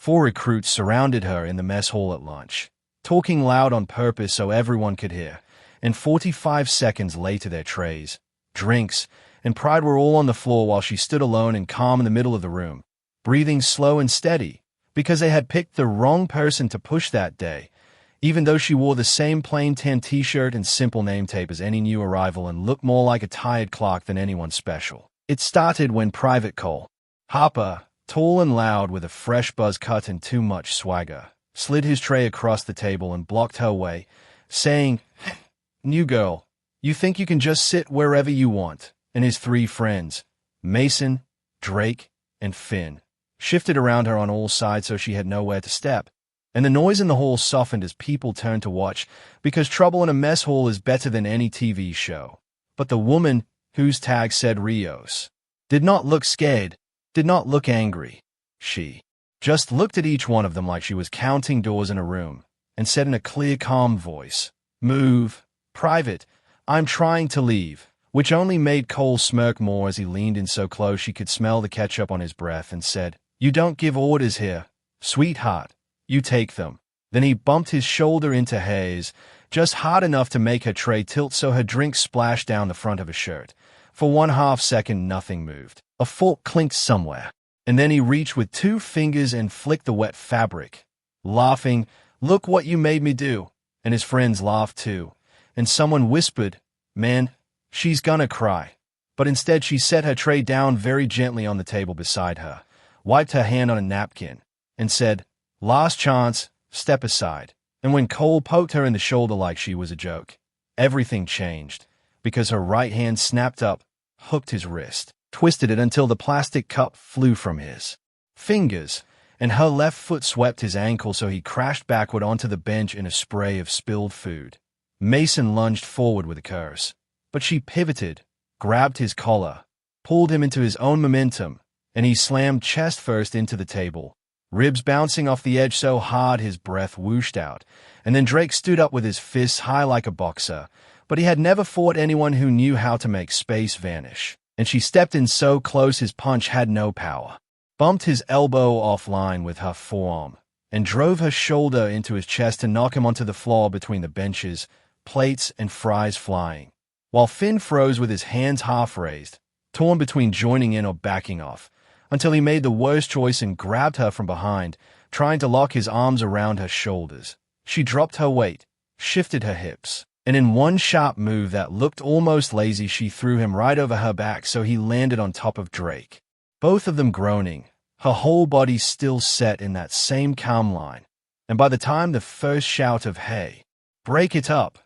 4 recruits surrounded her in the mess hall at lunch, talking loud on purpose so everyone could hear, and 45 seconds later their trays, drinks, and pride were all on the floor while she stood alone and calm in the middle of the room, breathing slow and steady, because they had picked the wrong person to push that day, even though she wore the same plain tan t-shirt and simple name tape as any new arrival and looked more like a tired clock than anyone special. It started when Private Cole Harper, tall and loud with a fresh buzz cut and too much swagger, slid his tray across the table and blocked her way, saying, "New girl, you think you can just sit wherever you want," and his 3 friends, Mason, Drake, and Finn, shifted around her on all sides so she had nowhere to step, and the noise in the hall softened as people turned to watch, because trouble in a mess hall is better than any TV show. But the woman, whose tag said Rios, did not look scared, did not look angry. She just looked at each one of them like she was counting doors in a room, and said in a clear, calm voice, "Move, Private, I'm trying to leave," which only made Cole smirk more as he leaned in so close she could smell the ketchup on his breath and said, "You don't give orders here, sweetheart. You take them." Then he bumped his shoulder into hers, just hard enough to make her tray tilt so her drink splashed down the front of her shirt. For 1/2 second, nothing moved. A fork clinked somewhere, and then he reached with 2 fingers and flicked the wet fabric, laughing, "Look what you made me do." And his friends laughed too, and someone whispered, "Man, she's gonna cry." But instead she set her tray down very gently on the table beside her, wiped her hand on a napkin, and said, "Last chance, step aside." And when Cole poked her in the shoulder like she was a joke, everything changed, because her right hand snapped up, hooked his wrist, twisted it until the plastic cup flew from his fingers, and her left foot swept his ankle so he crashed backward onto the bench in a spray of spilled food. Mason lunged forward with a curse, but she pivoted, grabbed his collar, pulled him into his own momentum, and he slammed chest first into the table, ribs bouncing off the edge so hard his breath whooshed out, and then Drake stood up with his fists high like a boxer, but he had never fought anyone who knew how to make space vanish, and she stepped in so close his punch had no power, bumped his elbow offline with her forearm, and drove her shoulder into his chest to knock him onto the floor between the benches, plates and fries flying, while Finn froze with his hands half raised, torn between joining in or backing off, until he made the worst choice and grabbed her from behind, trying to lock his arms around her shoulders. She dropped her weight, shifted her hips, and in one sharp move that looked almost lazy, she threw him right over her back so he landed on top of Drake, both of them groaning, her whole body still set in that same calm line. And by the time the first shout of "Hey, break it up,"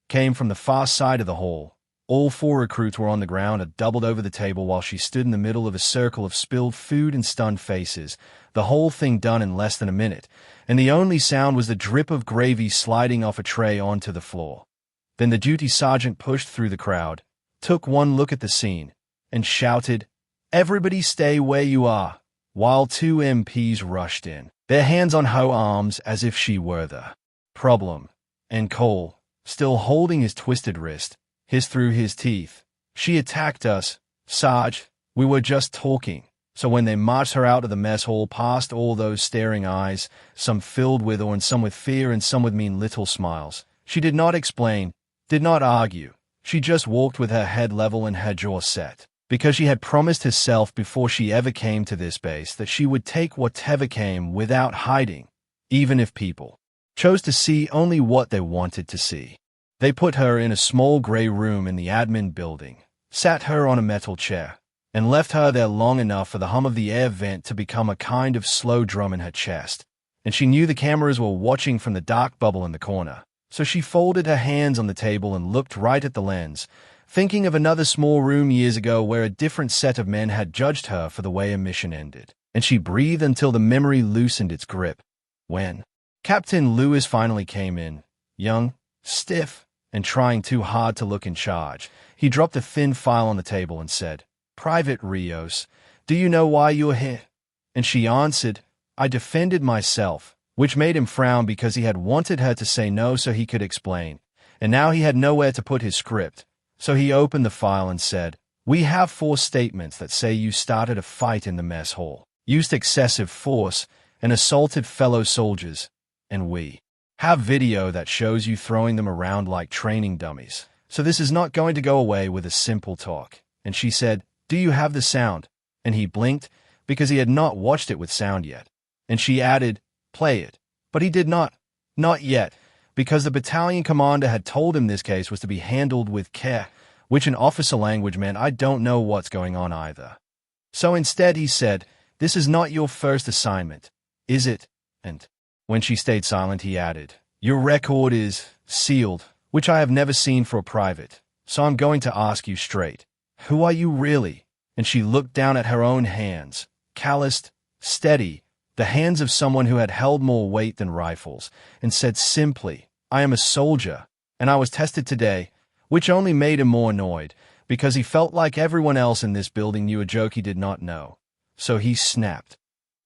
came from the far side of the hall, all 4 recruits were on the ground or doubled over the table while she stood in the middle of a circle of spilled food and stunned faces, the whole thing done in less than a minute, and the only sound was the drip of gravy sliding off a tray onto the floor. Then the duty sergeant pushed through the crowd, took one look at the scene, and shouted, "Everybody stay where you are," while 2 MPs rushed in, their hands on her arms as if she were the problem, and Cole, still holding his twisted wrist, hissed through his teeth, "She attacked us, Sarge. We were just talking." So when they marched her out of the mess hall past all those staring eyes, some filled with awe and some with fear and some with mean little smiles, she did not explain, did not argue. She just walked with her head level and her jaw set, because she had promised herself before she ever came to this base that she would take whatever came without hiding, even if people chose to see only what they wanted to see. They put her in a small gray room in the admin building, sat her on a metal chair, and left her there long enough for the hum of the air vent to become a kind of slow drum in her chest. And she knew the cameras were watching from the dark bubble in the corner, so she folded her hands on the table and looked right at the lens, thinking of another small room years ago where a different set of men had judged her for the way her mission ended. And she breathed until the memory loosened its grip. When Captain Lewis finally came in, young, stiff, and trying too hard to look in charge, he dropped a thin file on the table and said, "Private Rios, do you know why you're here?" And she answered, "I defended myself," which made him frown because he had wanted her to say no so he could explain, and now he had nowhere to put his script. So he opened the file and said, "We have 4 statements that say you started a fight in the mess hall, used excessive force, and assaulted fellow soldiers, and we have video that shows you throwing them around like training dummies. So this is not going to go away with a simple talk. And she said, "Do you have the sound?" And he blinked, because he had not watched it with sound yet. And she added, "Play it." But he did not. Not yet, because the battalion commander had told him this case was to be handled with care, which in officer language meant I don't know what's going on either. So instead he said, "This is not your first assignment, is it?" And when she stayed silent, he added, "Your record is sealed, which I have never seen for a private. So I'm going to ask you straight. Who are you really?" And she looked down at her own hands, calloused, steady, the hands of someone who had held more weight than rifles, and said simply, "I am a soldier, and I was tested today," which only made him more annoyed, because he felt like everyone else in this building knew a joke he did not know. So he snapped,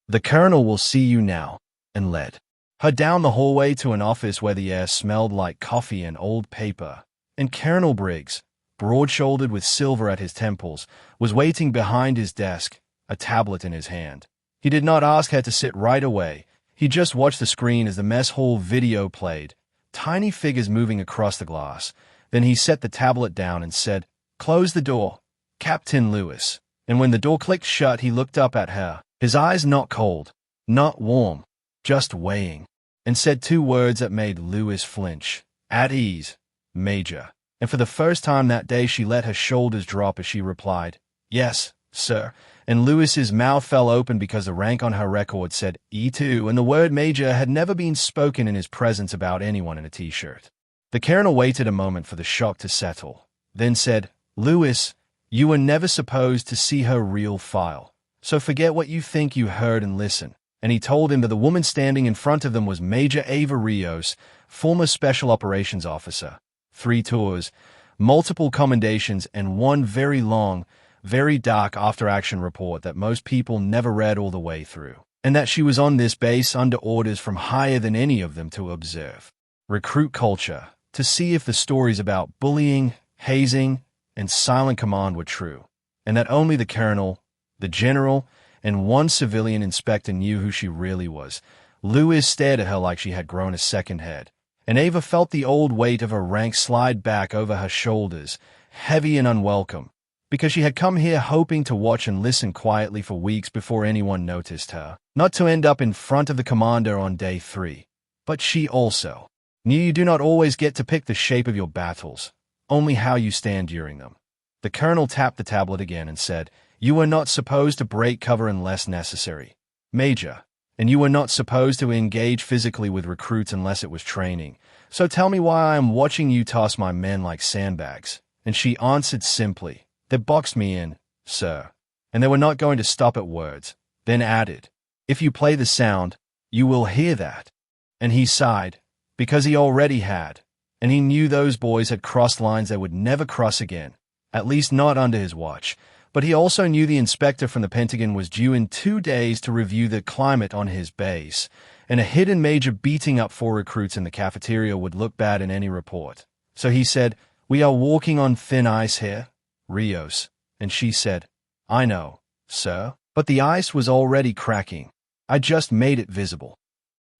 "The colonel will see you now," and led her down the hallway to an office where the air smelled like coffee and old paper, and Colonel Briggs, broad-shouldered with silver at his temples, was waiting behind his desk, a tablet in his hand. He did not ask her to sit right away. He just watched the screen as the mess hall video played, tiny figures moving across the glass. Then he set the tablet down and said, "Close the door, Captain Lewis." And when the door clicked shut, he looked up at her, his eyes not cold, not warm, just weighing, and said two words that made Lewis flinch. "At ease, Major." And for the first time that day she let her shoulders drop as she replied, "Yes, sir." And Lewis's mouth fell open because the rank on her record said E2, and the word Major had never been spoken in his presence about anyone in a t-shirt. The colonel waited a moment for the shock to settle, then said, "Lewis, you were never supposed to see her real file. So forget what you think you heard and listen." And he told him that the woman standing in front of them was Major Ava Rios, former Special Operations Officer. 3 tours, multiple commendations, and one very long, very dark after-action report that most people never read all the way through. And that she was on this base under orders from higher than any of them to observe recruit culture, to see if the stories about bullying, hazing, and silent command were true, and that only the colonel, the general, and one civilian inspector knew who she really was. Lewis stared at her like she had grown a second head, and Ava felt the old weight of her rank slide back over her shoulders, heavy and unwelcome, because she had come here hoping to watch and listen quietly for weeks before anyone noticed her, not to end up in front of the commander on day 3. But she also knew you do not always get to pick the shape of your battles, only how you stand during them. The colonel tapped the tablet again and said, "You were not supposed to break cover unless necessary, Major, and you were not supposed to engage physically with recruits unless it was training. So tell me why I am watching you toss my men like sandbags." And she answered simply, "They boxed me in, sir." And they were not going to stop at words, then added, "If you play the sound, you will hear that." And he sighed, because he already had, and he knew those boys had crossed lines they would never cross again, at least not under his watch. But he also knew the inspector from the Pentagon was due in 2 days to review the climate on his base, and a hidden major beating up 4 recruits in the cafeteria would look bad in any report. So he said, "We are walking on thin ice here, Rios." And she said, "I know, sir, but the ice was already cracking. I just made it visible."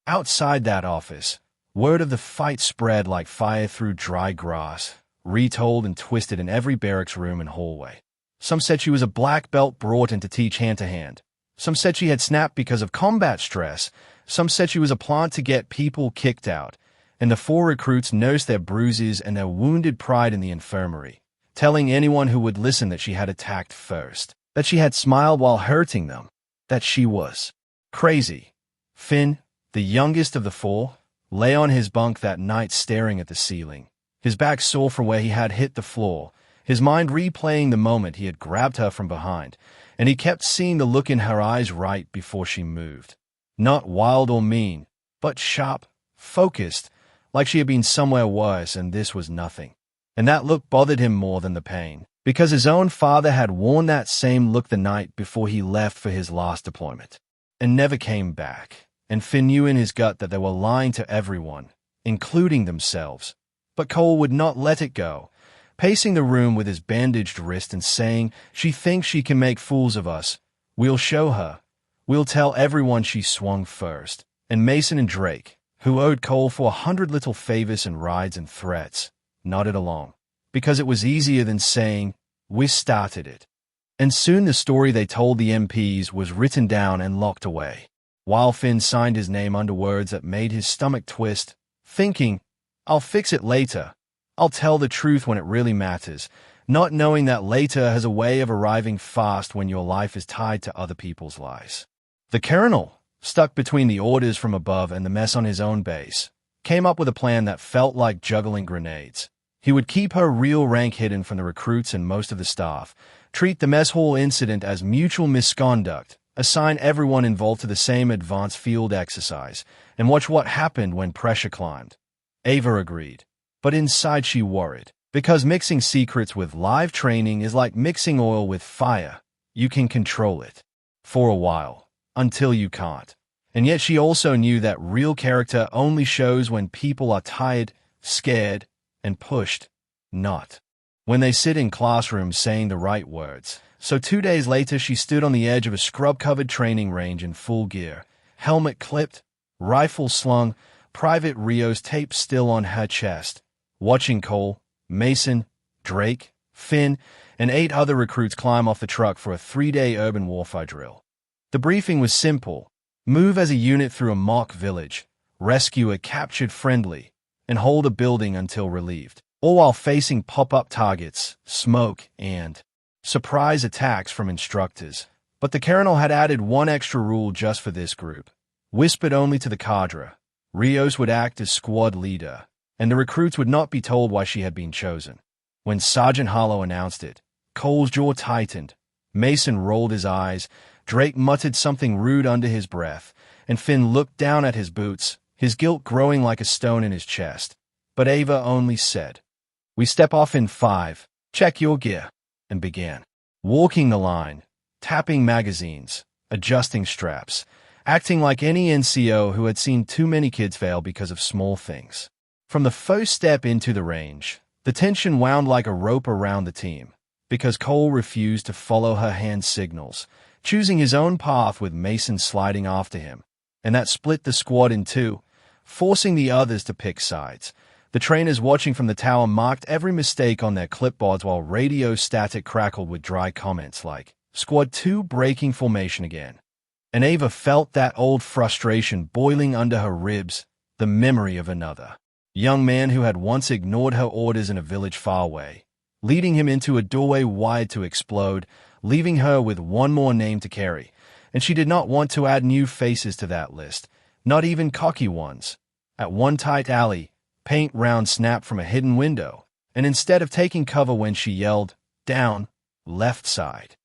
Outside that office, word of the fight spread like fire through dry grass, retold and twisted in every barracks room and hallway. Some said she was a black belt brought in to teach hand-to-hand. Some said she had snapped because of combat stress. Some said she was a plant to get people kicked out. And the 4 recruits nursed their bruises and their wounded pride in the infirmary, telling anyone who would listen that she had attacked first, that she had smiled while hurting them, that she was crazy. Finn, the youngest of the 4, lay on his bunk that night staring at the ceiling, his back sore from where he had hit the floor, his mind replaying the moment he had grabbed her from behind, and he kept seeing the look in her eyes right before she moved. Not wild or mean, but sharp, focused, like she had been somewhere worse and this was nothing. And that look bothered him more than the pain, because his own father had worn that same look the night before he left for his last deployment, and never came back. And Finn knew in his gut that they were lying to everyone, including themselves. But Cole would not let it go, pacing the room with his bandaged wrist and saying, "She thinks she can make fools of us. We'll show her. We'll tell everyone she swung first. And Mason and Drake, who owed Cole for 100 little favors and rides and threats, nodded along, because it was easier than saying, "We started it." And soon the story they told the MPs was written down and locked away, while Finn signed his name under words that made his stomach twist, thinking, "I'll fix it later. I'll tell the truth when it really matters," not knowing that later has a way of arriving fast when your life is tied to other people's lives. The colonel, stuck between the orders from above and the mess on his own base, came up with a plan that felt like juggling grenades. He would keep her real rank hidden from the recruits and most of the staff, treat the mess hall incident as mutual misconduct, assign everyone involved to the same advanced field exercise, and watch what happened when pressure climbed. Ava agreed, but inside she worried, because mixing secrets with live training is like mixing oil with fire. You can control it. For a while. Until you can't. And yet she also knew that real character only shows when people are tired, scared, and pushed, not when they sit in classrooms saying the right words. So 2 days later she stood on the edge of a scrub-covered training range in full gear, helmet clipped, rifle slung, Private Rios tape still on her chest, watching Cole, Mason, Drake, Finn, and 8 other recruits climb off the truck for a 3-day urban warfare drill. The briefing was simple: move as a unit through a mock village, rescue a captured friendly, and hold a building until relieved, all while facing pop-up targets, smoke, and surprise attacks from instructors. But the colonel had added one extra rule just for this group. Whispered only to the cadre, Rios would act as squad leader, and the recruits would not be told why she had been chosen. When Sergeant Harlow announced it, Cole's jaw tightened, Mason rolled his eyes, Drake muttered something rude under his breath, and Finn looked down at his boots, his guilt growing like a stone in his chest. But Ava only said, "We step off in 5, check your gear," and began walking the line, tapping magazines, adjusting straps, acting like any NCO who had seen too many kids fail because of small things. From the first step into the range, the tension wound like a rope around the team, because Cole refused to follow her hand signals, choosing his own path with Mason sliding after him, and that split the squad in 2, forcing the others to pick sides. The trainers watching from the tower marked every mistake on their clipboards while radio static crackled with dry comments like, "Squad 2 breaking formation again." And Ava felt that old frustration boiling under her ribs, the memory of another young man who had once ignored her orders in a village far away, leading him into a doorway wide to explode, leaving her with one more name to carry, and she did not want to add new faces to that list, not even cocky ones. At one tight alley, paint round snapped from a hidden window, and instead of taking cover when she yelled, "Down, left side,"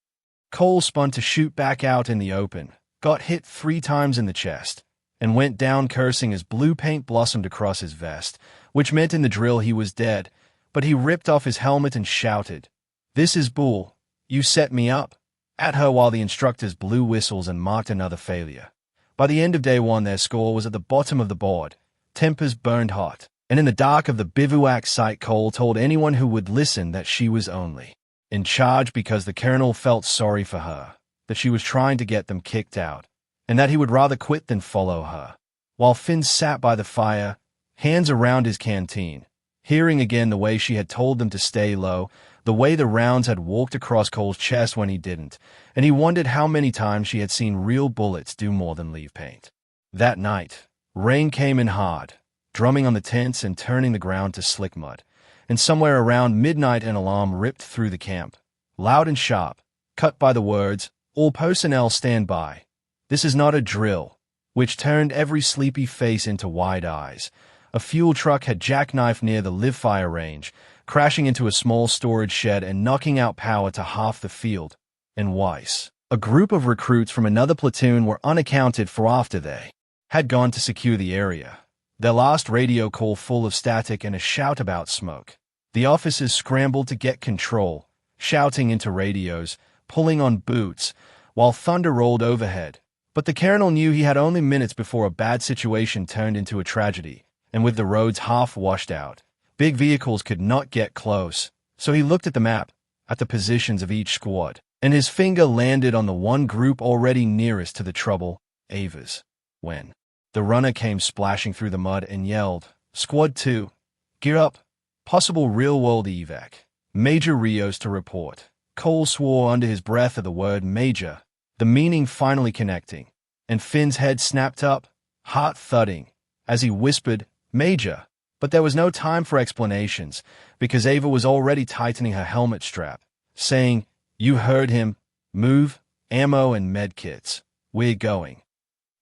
Cole spun to shoot back out in the open, got hit 3 times in the chest, and went down cursing as blue paint blossomed across his vest, which meant in the drill he was dead, but he ripped off his helmet and shouted, "This is bull. You set me up," at her while the instructors blew whistles and marked another failure. By the end of day 1, their score was at the bottom of the board, tempers burned hot, and in the dark of the bivouac site Cole told anyone who would listen that she was only in charge because the colonel felt sorry for her, that she was trying to get them kicked out, and that he would rather quit than follow her. While Finn sat by the fire, hands around his canteen, hearing again the way she had told them to stay low, the way the rounds had walked across Cole's chest when he didn't, and he wondered how many times she had seen real bullets do more than leave paint. That night, rain came in hard, drumming on the tents and turning the ground to slick mud, and somewhere around midnight an alarm ripped through the camp, loud and sharp, cut by the words, "All personnel stand by. This is not a drill," which turned every sleepy face into wide eyes. A fuel truck had jackknifed near the live fire range, crashing into a small storage shed and knocking out power to half the field. And Weiss, a group of recruits from another platoon, were unaccounted for after they had gone to secure the area. Their last radio call full of static and a shout about smoke. The officers scrambled to get control, shouting into radios, pulling on boots, while thunder rolled overhead. But the colonel knew he had only minutes before a bad situation turned into a tragedy, and with the roads half washed out, big vehicles could not get close, so he looked at the map, at the positions of each squad, and his finger landed on the one group already nearest to the trouble, Ava's. When the runner came splashing through the mud and yelled, "Squad 2, gear up, possible real-world evac. Major Rios to report." Cole swore under his breath at the word Major, the meaning finally connecting, and Finn's head snapped up, heart thudding, as he whispered, "Major." But there was no time for explanations, because Ava was already tightening her helmet strap, saying, "You heard him. Move, ammo and medkits. We're going."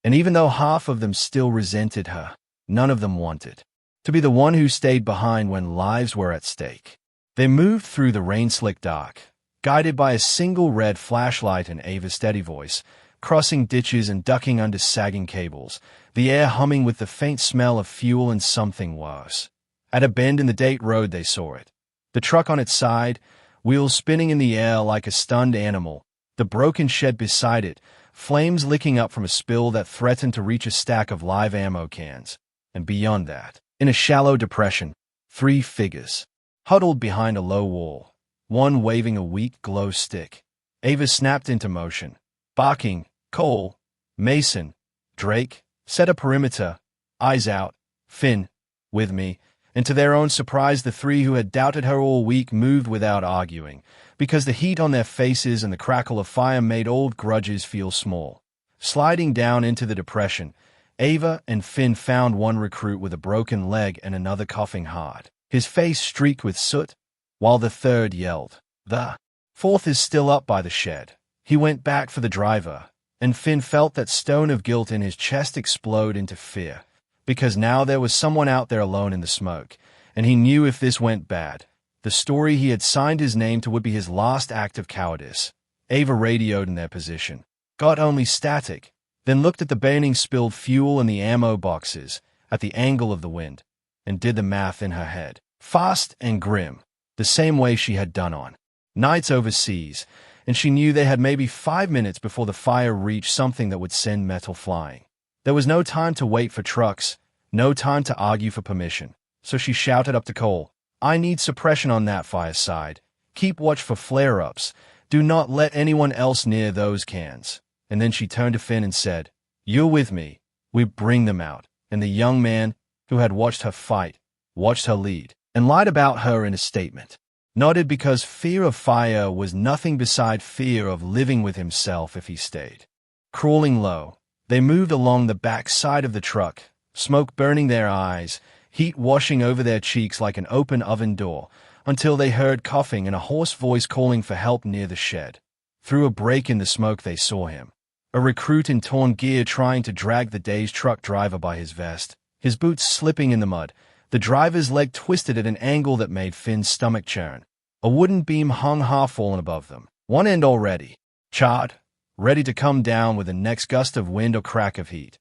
And even though half of them still resented her, none of them wanted to be the one who stayed behind when lives were at stake. They moved through the rain-slick dark, guided by a single red flashlight and Ava's steady voice, crossing ditches and ducking under sagging cables, the air humming with the faint smell of fuel and something worse. At a bend in the Date Road they saw it. The truck on its side, wheels spinning in the air like a stunned animal, the broken shed beside it, flames licking up from a spill that threatened to reach a stack of live ammo cans. And beyond that, in a shallow depression, 3 figures, huddled behind a low wall, one waving a weak glow stick. Ava snapped into motion, barking, "Cole, Mason, Drake, set a perimeter, eyes out, Finn, with me." And to their own surprise, the 3 who had doubted her all week moved without arguing, because the heat on their faces and the crackle of fire made old grudges feel small. Sliding down into the depression, Ava and Finn found one recruit with a broken leg and another coughing hard, his face streaked with soot, while the third yelled. The 4th is still up by the shed. He went back for the driver, and Finn felt that stone of guilt in his chest explode into fear, because now there was someone out there alone in the smoke, and he knew if this went bad, the story he had signed his name to would be his last act of cowardice. Ava radioed in their position, got only static, then looked at the burning spilled fuel and the ammo boxes, at the angle of the wind, and did the math in her head, fast and grim, the same way she had done on nights overseas, and she knew they had maybe 5 minutes before the fire reached something that would send metal flying. There was no time to wait for trucks, no time to argue for permission, so she shouted up to Cole, "I need suppression on that fire side. Keep watch for flare-ups. Do not let anyone else near those cans." And then she turned to Finn and said, "You're with me. We bring them out." And the young man, who had watched her fight, watched her lead, and lied about her in a statement, nodded because fear of fire was nothing beside fear of living with himself if he stayed. Crawling low, they moved along the back side of the truck, smoke burning their eyes, heat washing over their cheeks like an open oven door, until they heard coughing and a hoarse voice calling for help near the shed. Through a break in the smoke they saw him, a recruit in torn gear trying to drag the dazed truck driver by his vest, his boots slipping in the mud, the driver's leg twisted at an angle that made Finn's stomach churn. A wooden beam hung half-fallen above them, one end already charred, ready to come down with the next gust of wind or crack of heat.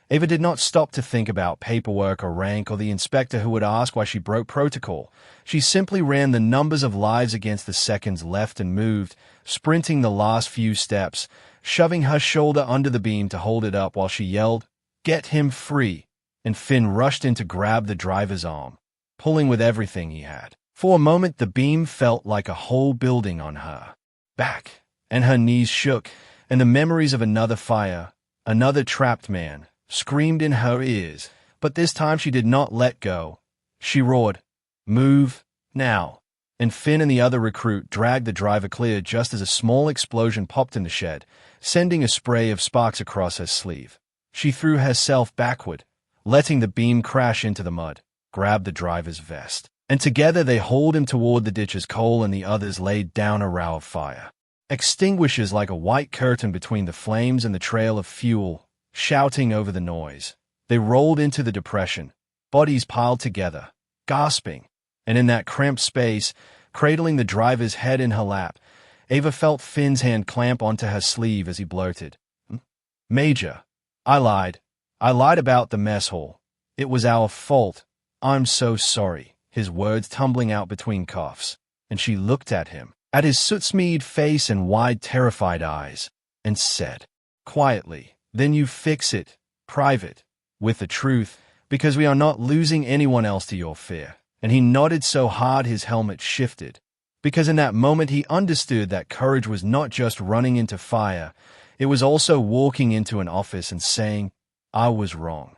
Ava did not stop to think about paperwork or rank or the inspector who would ask why she broke protocol. She simply ran the numbers of lives against the seconds left and moved, sprinting the last few steps, shoving her shoulder under the beam to hold it up while she yelled, "Get him free!" And Finn rushed in to grab the driver's arm, pulling with everything he had. For a moment the beam felt like a whole building on her back, and her knees shook, and the memories of another fire, another trapped man, screamed in her ears, but this time she did not let go. She roared, "Move, now!" And Finn and the other recruit dragged the driver clear just as a small explosion popped in the shed, sending a spray of sparks across her sleeve. She threw herself backward, letting the beam crash into the mud, grabbed the driver's vest, and together they hauled him toward the ditch as Cole and the others laid down a row of fire. Extinguishers like a white curtain between the flames and the trail of fuel, shouting over the noise. They rolled into the depression, bodies piled together, gasping, and in that cramped space, cradling the driver's head in her lap, Ava felt Finn's hand clamp onto her sleeve as he blurted, "Major, I lied. I lied about the mess hall. It was our fault. I'm so sorry," his words tumbling out between coughs. And she looked at him, at his soot-smeared face and wide, terrified eyes, and said, quietly, "Then you fix it, private, with the truth, because we are not losing anyone else to your fear." And he nodded so hard his helmet shifted, because in that moment he understood that courage was not just running into fire, it was also walking into an office and saying, "I was wrong."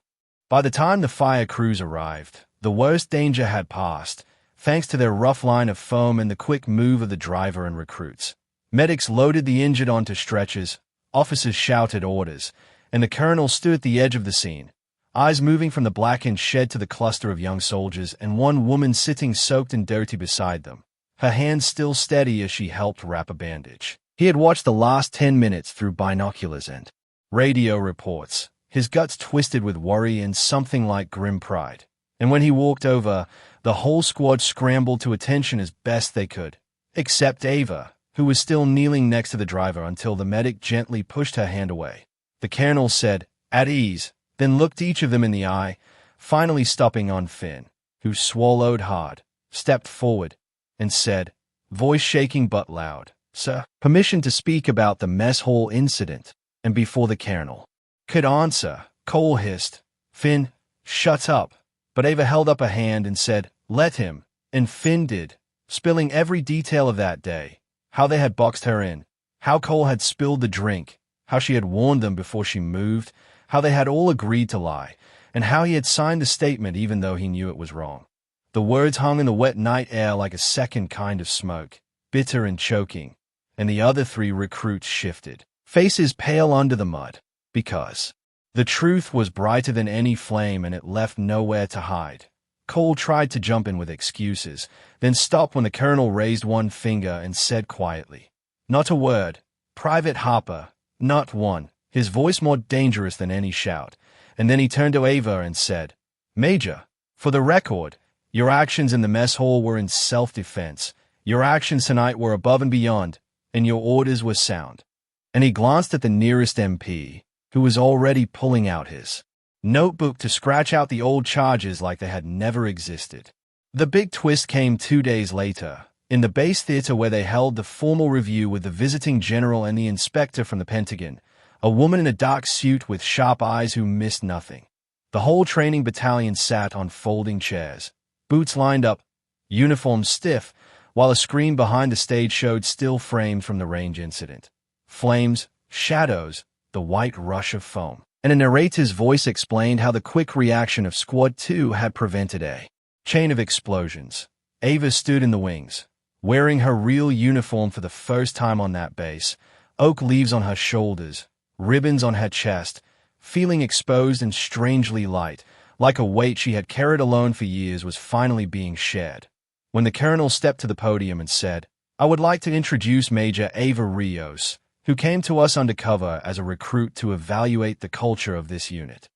By the time the fire crews arrived, the worst danger had passed, thanks to their rough line of foam and the quick move of the driver and recruits. Medics loaded the injured onto stretchers, officers shouted orders, and the colonel stood at the edge of the scene, eyes moving from the blackened shed to the cluster of young soldiers and one woman sitting soaked and dirty beside them, her hands still steady as she helped wrap a bandage. He had watched the last 10 minutes through binoculars and radio reports, his guts twisted with worry and something like grim pride. And when he walked over, the whole squad scrambled to attention as best they could, except Ava, who was still kneeling next to the driver until the medic gently pushed her hand away. The colonel said, "At ease," then looked each of them in the eye, finally stopping on Finn, who swallowed hard, stepped forward, and said, voice shaking but loud, "Sir, permission to speak about the mess hall incident." And before the colonel could answer, Cole hissed, "Finn, shut up." But Ava held up a hand and said, "Let him." And Finn did, spilling every detail of that day, how they had boxed her in, how Cole had spilled the drink, how she had warned them before she moved, how they had all agreed to lie, and how he had signed the statement even though he knew it was wrong. The words hung in the wet night air like a second kind of smoke, bitter and choking, and the other 3 recruits shifted, faces pale under the mud, because the truth was brighter than any flame and it left nowhere to hide. Cole tried to jump in with excuses, then stopped when the colonel raised one finger and said quietly, "Not a word. Private Harper, not one," his voice more dangerous than any shout. And then he turned to Ava and said, "Major, for the record, your actions in the mess hall were in self-defense. Your actions tonight were above and beyond, and your orders were sound." And he glanced at the nearest MP, who was already pulling out his notebook to scratch out the old charges like they had never existed. The big twist came 2 days later, in the base theater where they held the formal review with the visiting general and the inspector from the Pentagon, a woman in a dark suit with sharp eyes who missed nothing. The whole training battalion sat on folding chairs, boots lined up, uniforms stiff, while a screen behind the stage showed still frames from the range incident. Flames, shadows, the white rush of foam. And a narrator's voice explained how the quick reaction of Squad 2 had prevented a chain of explosions. Ava stood in the wings, wearing her real uniform for the first time on that base, oak leaves on her shoulders, ribbons on her chest, feeling exposed and strangely light, like a weight she had carried alone for years was finally being shared. When the colonel stepped to the podium and said, "I would like to introduce Major Ava Rios, who came to us undercover as a recruit to evaluate the culture of this unit."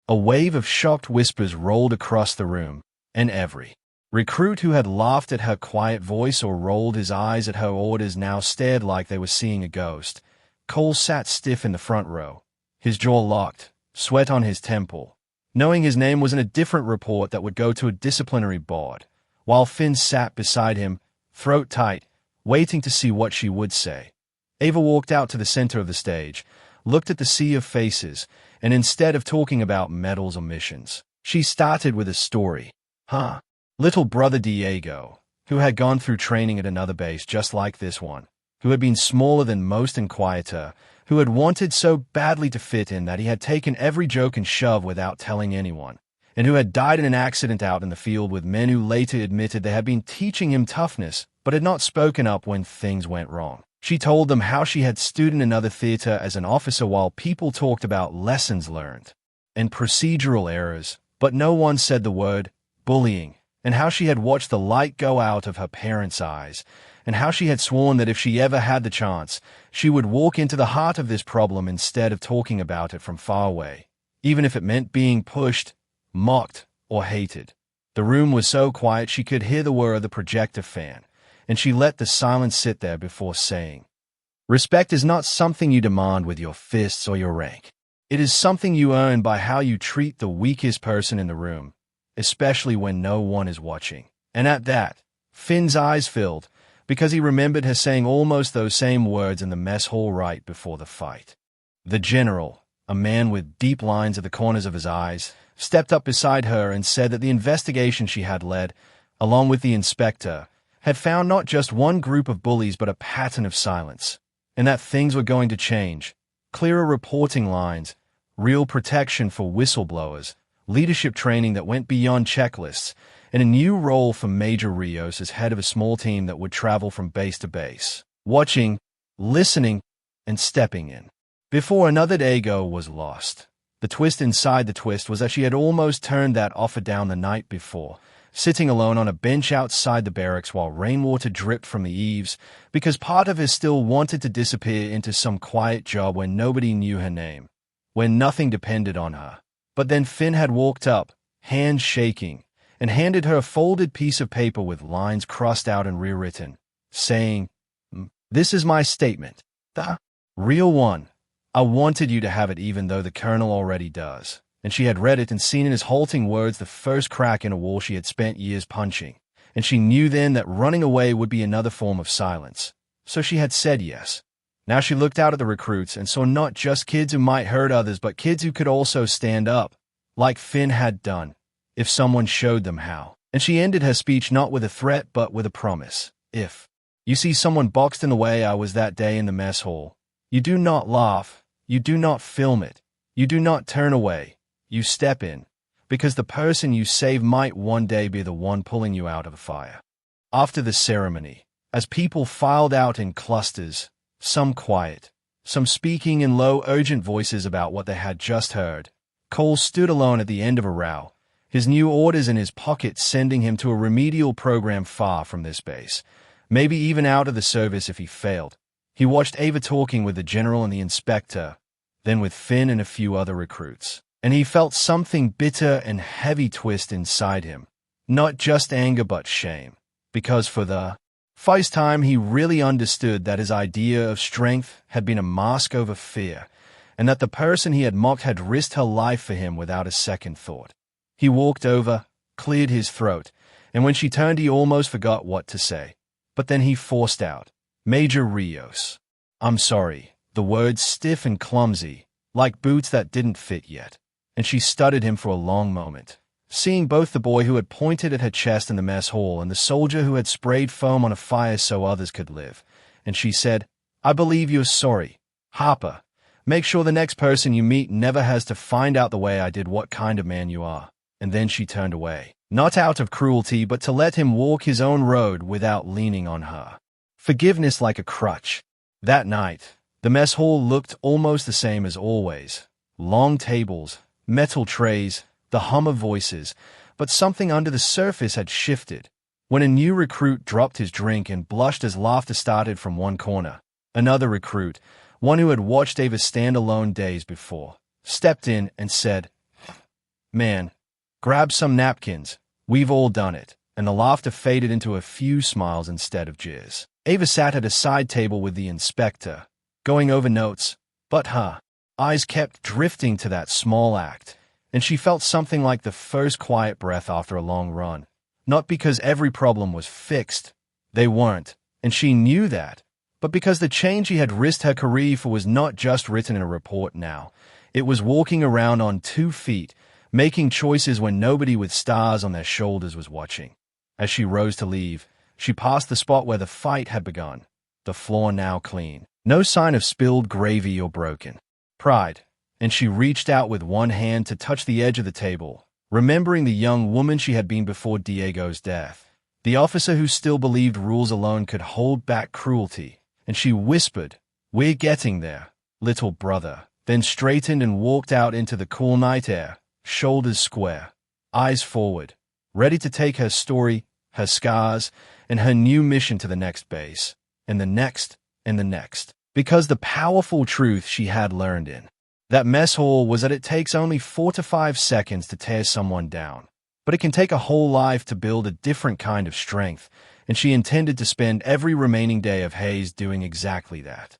A wave of shocked whispers rolled across the room, and every recruit who had laughed at her quiet voice or rolled his eyes at her orders now stared like they were seeing a ghost. Cole sat stiff in the front row, his jaw locked, sweat on his temple, knowing his name was in a different report that would go to a disciplinary board, while Finn sat beside him, throat tight, waiting to see what she would say. Ava walked out to the center of the stage, looked at the sea of faces, and instead of talking about medals or missions, she started with a story. Little brother Diego, who had gone through training at another base just like this one, who had been smaller than most and quieter, who had wanted so badly to fit in that he had taken every joke and shove without telling anyone, and who had died in an accident out in the field with men who later admitted they had been teaching him toughness, but had not spoken up when things went wrong. She told them how she had stood in another theater as an officer while people talked about lessons learned and procedural errors, but no one said the word bullying, and how she had watched the light go out of her parents' eyes, and how she had sworn that if she ever had the chance, she would walk into the heart of this problem instead of talking about it from far away, even if it meant being pushed, mocked, or hated. The room was so quiet she could hear the whir of the projector fan, and she let the silence sit there before saying, "Respect is not something you demand with your fists or your rank. It is something you earn by how you treat the weakest person in the room, especially when no one is watching." And at that, Finn's eyes filled, because he remembered her saying almost those same words in the mess hall right before the fight. The general, a man with deep lines at the corners of his eyes, stepped up beside her and said that the investigation she had led, along with the inspector, had found not just one group of bullies but a pattern of silence, and that things were going to change. Clearer reporting lines, real protection for whistleblowers, leadership training that went beyond checklists, and a new role for Major Rios as head of a small team that would travel from base to base, watching, listening, and stepping in. Before another day was lost. The twist inside the twist was that she had almost turned that offer down the night before, sitting alone on a bench outside the barracks while rainwater dripped from the eaves, because part of her still wanted to disappear into some quiet job where nobody knew her name, where nothing depended on her. But then Finn had walked up, hands shaking, and handed her a folded piece of paper with lines crossed out and rewritten, saying, "This is my statement. The real one. I wanted you to have it even though the colonel already does." And she had read it and seen in his halting words the first crack in a wall she had spent years punching, and she knew then that running away would be another form of silence. So she had said yes. Now she looked out at the recruits and saw not just kids who might hurt others, but kids who could also stand up, like Finn had done, if someone showed them how. And she ended her speech not with a threat but with a promise. "If you see someone boxed in the way I was that day in the mess hall, you do not laugh, you do not film it, you do not turn away. You step in, because the person you save might one day be the one pulling you out of a fire." After the ceremony, as people filed out in clusters, some quiet, some speaking in low, urgent voices about what they had just heard, Cole stood alone at the end of a row, his new orders in his pocket sending him to a remedial program far from this base, maybe even out of the service if he failed. He watched Ava talking with the general and the inspector, then with Finn and a few other recruits. And he felt something bitter and heavy twist inside him, not just anger but shame, because for the first time he really understood that his idea of strength had been a mask over fear, and that the person he had mocked had risked her life for him without a second thought. He walked over, cleared his throat, and when she turned he almost forgot what to say. But then he forced out, "Major Rios, I'm sorry," the words stiff and clumsy, like boots that didn't fit yet. And she studied him for a long moment, seeing both the boy who had pointed at her chest in the mess hall and the soldier who had sprayed foam on a fire so others could live. And she said, "I believe you're sorry. Harper, make sure the next person you meet never has to find out the way I did what kind of man you are." And then she turned away, not out of cruelty but to let him walk his own road without leaning on her. Forgiveness like a crutch. That night, the mess hall looked almost the same as always. Long tables, metal trays, the hum of voices, but something under the surface had shifted. When a new recruit dropped his drink and blushed as laughter started from one corner, another recruit, one who had watched Ava stand alone days before, stepped in and said, "Man, grab some napkins, we've all done it," and the laughter faded into a few smiles instead of jeers. Ava sat at a side table with the inspector, going over notes, but her eyes kept drifting to that small act, and she felt something like the first quiet breath after a long run. Not because every problem was fixed, they weren't, and she knew that, but because the change she had risked her career for was not just written in a report now. It was walking around on 2 feet, making choices when nobody with stars on their shoulders was watching. As she rose to leave, she passed the spot where the fight had begun, the floor now clean, no sign of spilled gravy or broken pride, and she reached out with one hand to touch the edge of the table, remembering the young woman she had been before Diego's death, the officer who still believed rules alone could hold back cruelty, and she whispered, "We're getting there, little brother," then straightened and walked out into the cool night air, shoulders square, eyes forward, ready to take her story, her scars, and her new mission to the next base, and the next, and the next. Because the powerful truth she had learned in that mess hall was that it takes only 4 to 5 seconds to tear someone down, but it can take a whole life to build a different kind of strength, and she intended to spend every remaining day of Hayes doing exactly that.